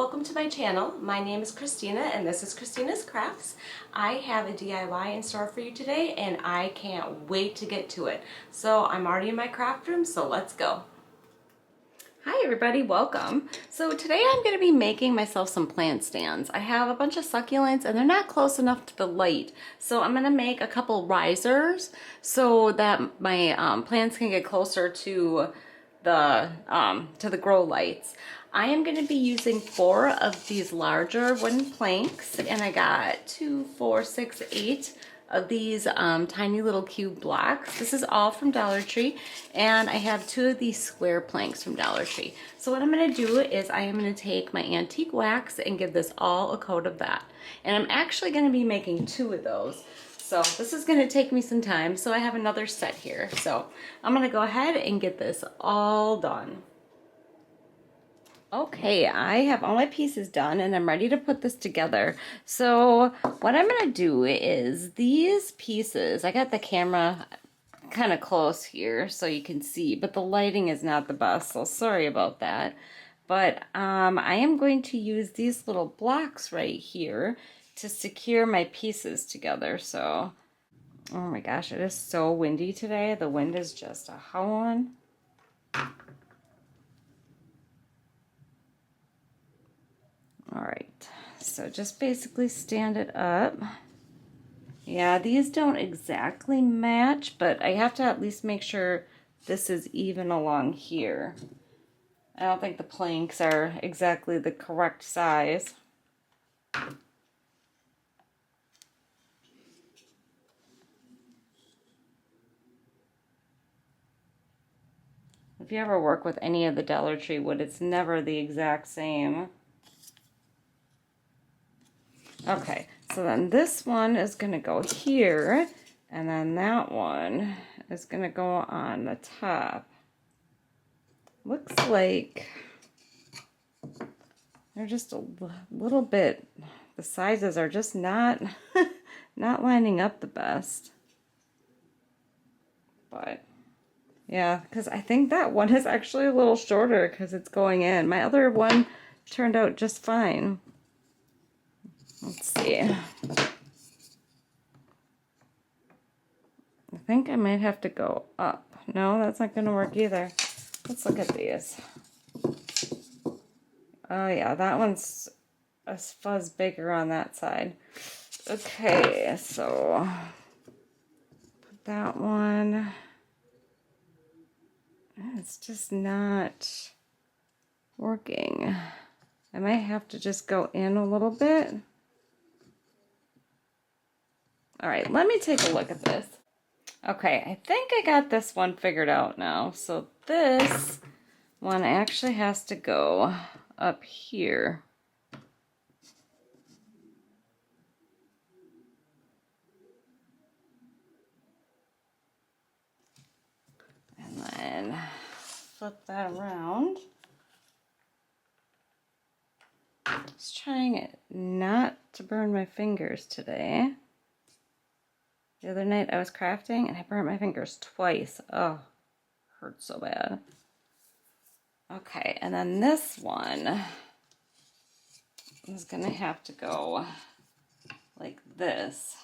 welcome to my channel. My name is Christina and this is Christina's Crafts. I have a DIY in store for you today and I can't wait to get to it. So I'm already in my craft room, so let's go. Hi everybody, welcome. So today I'm going to be making myself some plant stands. I have a bunch of succulents and they're not close enough to the light. So I'm going to make a couple risers so that my plants can get closer to the grow lights. I am going to be using 4 of these larger wooden planks, and I got 2, 4, 6, 8 of these tiny little cube blocks. This is all from Dollar Tree, and I have 2 of these square planks from Dollar Tree. So what I'm going to do is I am going to take my antique wax and give this all a coat of that. And I'm actually going to be making 2 of those. So this is going to take me some time, so I have another set here. So I'm going to go ahead and get this all done. Okay, I have all my pieces done and I'm ready to put this together. So what I'm going to do is these pieces, I got the camera kind of close here so you can see, but the lighting is not the best, so sorry about that. But I am going to use these little blocks right here to secure my pieces together. So, oh my gosh, it is so windy today. The wind is just a howling. All right, so just basically stand it up. Yeah, these don't exactly match, but I have to at least make sure this is even along here. I don't think the planks are exactly the correct size. If you ever work with any of the Dollar Tree wood, it's never the exact same. Okay, so then this one is going to go here, and then that one is going to go on the top. Looks like they're just a little bit, the sizes are just not, not lining up the best. But yeah, because I think that one is actually a little shorter because it's going in. My other one turned out just fine. Let's see. I think I might have to go up. No, that's not going to work either. Let's look at these. Oh yeah, that one's a fuzz bigger on that side. Okay, so put that one. It's just not working. I might have to just go in a little bit. All right, let me take a look at this. Okay, I think I got this one figured out now. So this one actually has to go up here. And then flip that around. Just trying it not to burn my fingers today. The other night I was crafting and I burnt my fingers twice. Oh, hurt so bad. Okay, and then this one is gonna have to go like this.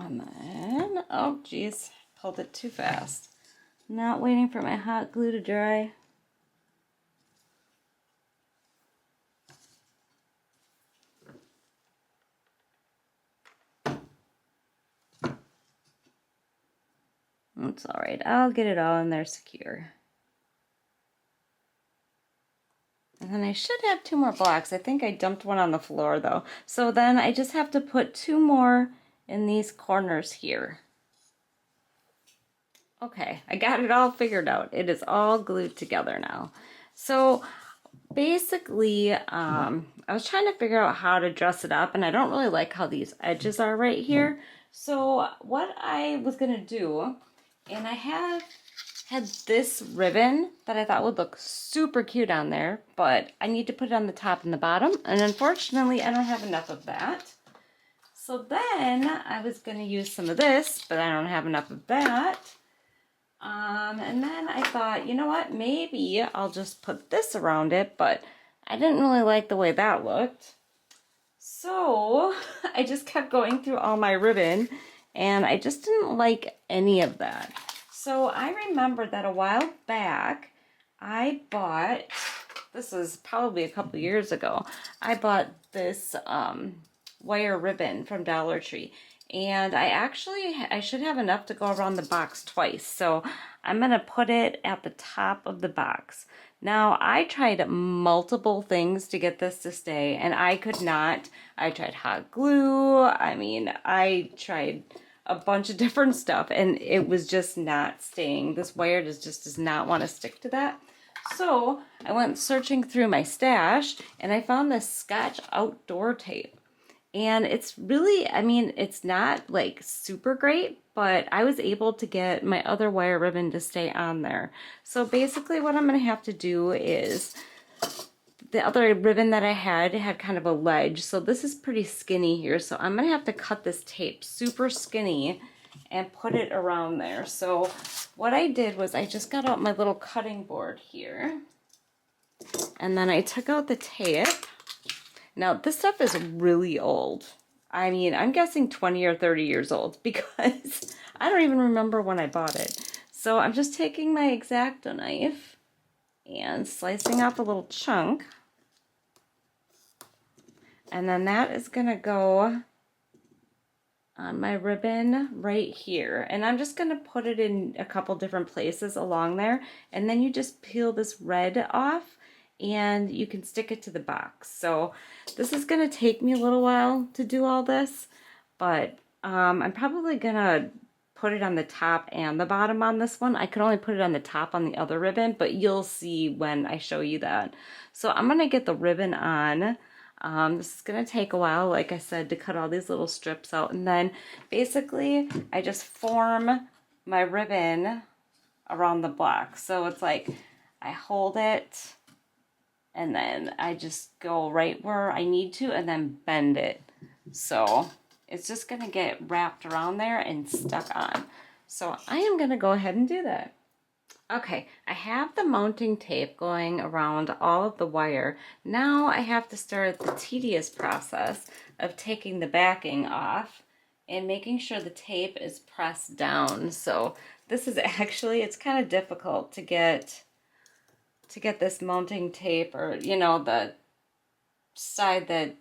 And then, oh geez, pulled it too fast. Not waiting for my hot glue to dry. It's all right. I'll get it all in there secure. And then I should have 2 more blocks. I think I dumped one on the floor though. So then I just have to put 2 more in these corners here. Okay, I got it all figured out. It is all glued together now. So basically, I was trying to figure out how to dress it up, and I don't really like how these edges are right here. So what I was gonna do, and I had this ribbon that I thought would look super cute on there, but I need to put it on the top and the bottom, and unfortunately I don't have enough of that. So then I was gonna use some of this, but I don't have enough of that. And then I thought, you know what, maybe I'll just put this around it, but I didn't really like the way that looked. So I just kept going through all my ribbon and I just didn't like any of that. So I remember that a while back I bought, this is probably a couple years ago, I bought this wire ribbon from Dollar Tree. And I should have enough to go around the box twice. So I'm going to put it at the top of the box. Now, I tried multiple things to get this to stay, and I could not. I tried hot glue. I mean, I tried a bunch of different stuff, and it was just not staying. This wire just does not want to stick to that. So I went searching through my stash, and I found this Scotch outdoor tape. And it's really, I mean, it's not like super great, but I was able to get my other wire ribbon to stay on there. So basically what I'm going to have to do is, the other ribbon that I had kind of a ledge. So this is pretty skinny here. So I'm going to have to cut this tape super skinny and put it around there. So what I did was I just got out my little cutting board here. And then I took out the tape. Now, this stuff is really old. I mean, I'm guessing 20 or 30 years old because I don't even remember when I bought it. So I'm just taking my X-Acto knife and slicing off a little chunk. And then that is going to go on my ribbon right here. And I'm just going to put it in a couple different places along there. And then you just peel this red off and you can stick it to the box. So this is going to take me a little while to do all this, but I'm probably going to put it on the top and the bottom on this one. I could only put it on the top on the other ribbon, but you'll see when I show you that. So I'm going to get the ribbon on. This is going to take a while, like I said, to cut all these little strips out. And then basically I just form my ribbon around the block. So it's like I hold it, and then I just go right where I need to and then bend it. So it's just going to get wrapped around there and stuck on. So I am going to go ahead and do that. Okay, I have the mounting tape going around all of the wire. Now I have to start the tedious process of taking the backing off and making sure the tape is pressed down. So this is actually, it's kind of difficult to get this mounting tape, or you know, the side that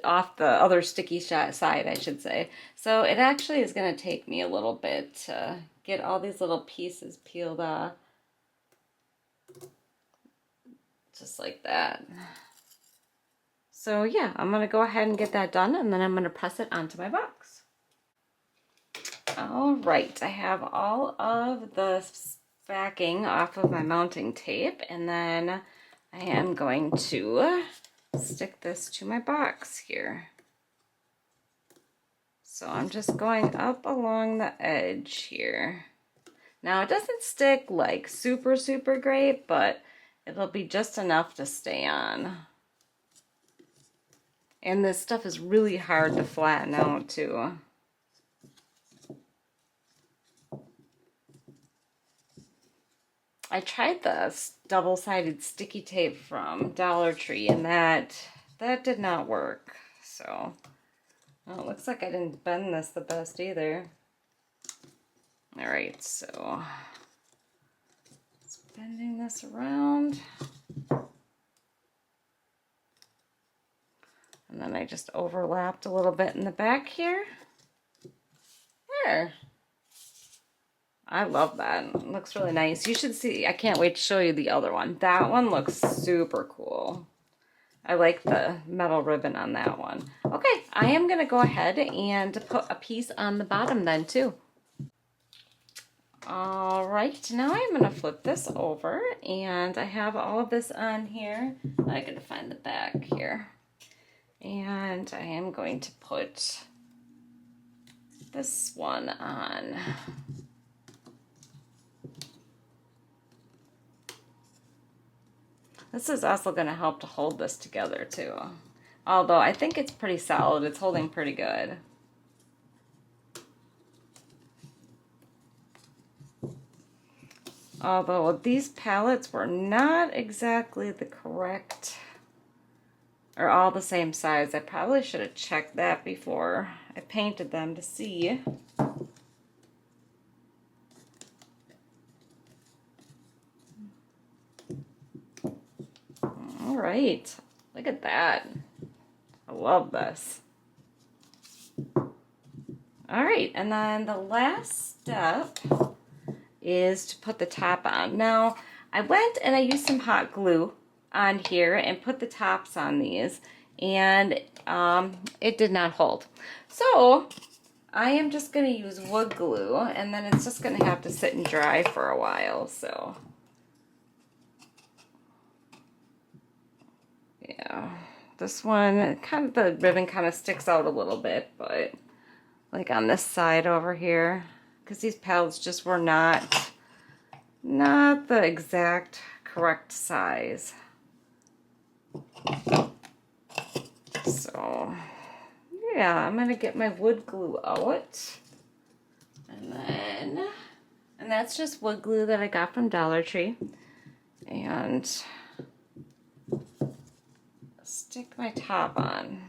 off the other sticky side, I should say. So it actually is going to take me a little bit to get all these little pieces peeled off, just like that. So yeah, I'm going to go ahead and get that done, and then I'm going to press it onto my box. All right, I have all of the backing off of my mounting tape, and then I am going to stick this to my box here. So I'm just going up along the edge here. Now it doesn't stick like super great, but it'll be just enough to stay on. And this stuff is really hard to flatten out too. I tried this double-sided sticky tape from Dollar Tree, and that did not work. So, well, it looks like I didn't bend this the best either. All right, so just bending this around. And then I just overlapped a little bit in the back here. There. I love that. It looks really nice. You should see, I can't wait to show you the other one. That one looks super cool. I like the metal ribbon on that one. Okay, I am going to go ahead and put a piece on the bottom then too. All right, now I'm going to flip this over, and I have all of this on here. I got to find the back here. And I am going to put this one on. This is also going to help to hold this together too. Although I think it's pretty solid. It's holding pretty good. Although these pallets were not exactly the correct, or all the same size. I probably should have checked that before I painted them to see. All right, look at that. I love this. All right, and then the last step is to put the top on. Now, I went and I used some hot glue on here and put the tops on these, and it did not hold. So I am just going to use wood glue, and then it's just going to have to sit and dry for a while. So yeah, this one, kind of the ribbon kind of sticks out a little bit, but like on this side over here, because these pallets just were not the exact correct size. So yeah, I'm gonna get my wood glue out, and that's just wood glue that I got from Dollar Tree, and stick my top on.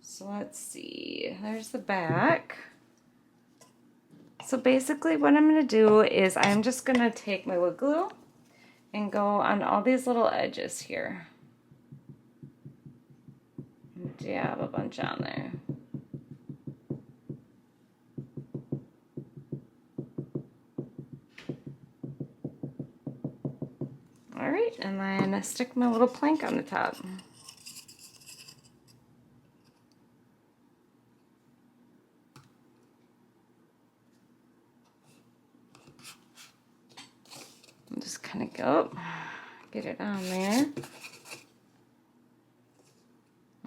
So let's see, there's the back. So basically what I'm going to do is I'm just going to take my wood glue and go on all these little edges here. And dab a bunch on there. Alright, and then I stick my little plank on the top. Just kind of go, get it on there.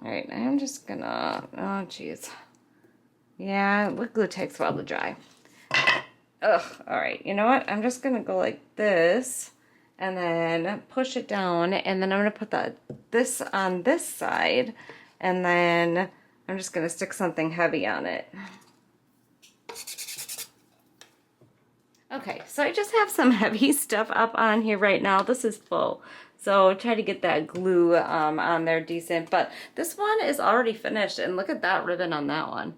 Alright, I'm just gonna, oh geez. Yeah, wood glue takes a while to dry. Ugh, alright, you know what? I'm just gonna go like this, and then push it down, and then I'm gonna put this on this side, and then I'm just gonna stick something heavy on it. Okay, so I just have some heavy stuff up on here right now. This is full, so try to get that glue on there decent. But this one is already finished, and look at that ribbon on that one.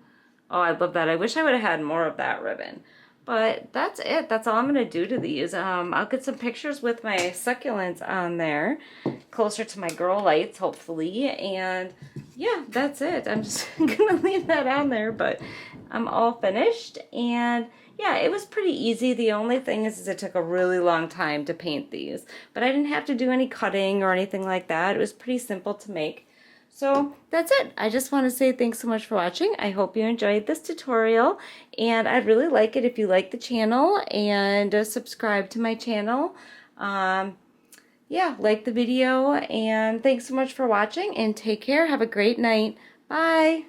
Oh, I love that. I wish I would have had more of that ribbon. But that's it. That's all I'm going to do to these. I'll get some pictures with my succulents on there, closer to my grow lights, hopefully. And yeah, that's it. I'm just going to leave that on there, but I'm all finished. And yeah, it was pretty easy. The only thing is it took a really long time to paint these, but I didn't have to do any cutting or anything like that. It was pretty simple to make. So that's it. I just want to say thanks so much for watching. I hope you enjoyed this tutorial, and I'd really like it if you like the channel and subscribe to my channel. Yeah, like the video, and thanks so much for watching, and take care. Have a great night. Bye.